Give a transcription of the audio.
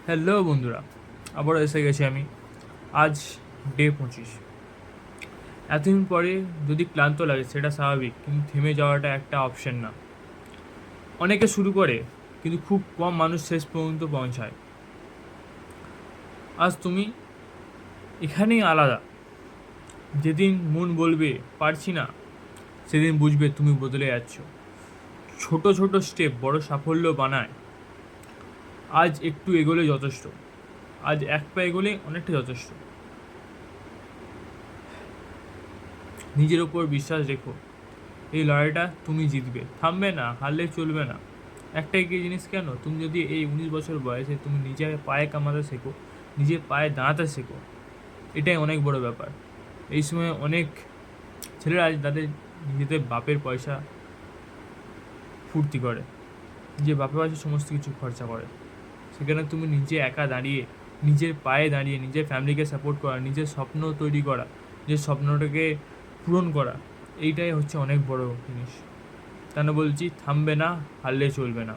Hello বন্ধুরা, আবারও এসে গেছি আমি। আজ ডে 25। এতদিন পরে যদি ক্লান্ত লাগে সেটা স্বাভাবিক, কিন্তু থেমে যাওয়াটা একটা অপশন না। অনেকে শুরু করে, কিন্তু খুব কম মানুষ শেষ পর্যন্ত পৌঁছায়। আজ তুমি এখানেই আলাদা। যেদিন মন বলবে পারছি না, সেদিন বুঝবে তুমি বদলে যাচ্ছ। ছোট ছোট স্টেপ বড় সাফল্য বানায়। আজ একটু এগোলে যথেষ্ট। আজ এক পা এগোলে অনেকটা যথেষ্ট। নিজের ওপর বিশ্বাস রেখো। এই লড়াইটা তুমি জিতবে, থামবে না, হারলে চলবে না। একটাই কি জিনিস, কেন তুমি যদি এই 19 বছর বয়সে তুমি নিজের পায়ে কামাতে শেখো, নিজের পায়ে দাঁড়াতে শেখো, এটাই অনেক বড় ব্যাপার। এই সময় অনেক ছেলেরা আজ তাদের নিজেদের বাপের পয়সা ফুর্তি করে, যে বাপের পয়সা সমস্ত কিছু খরচা করে। সেখানে তুমি নিজে একা দাঁড়িয়ে, নিজের পায়ে দাঁড়িয়ে, নিজের ফ্যামিলিকে সাপোর্ট করা, নিজের স্বপ্ন তৈরি করা, নিজের স্বপ্নটাকে পূরণ করা, এইটাই হচ্ছে অনেক বড় জিনিস। কেন বলছি থামবে না, হারলে চলবে না।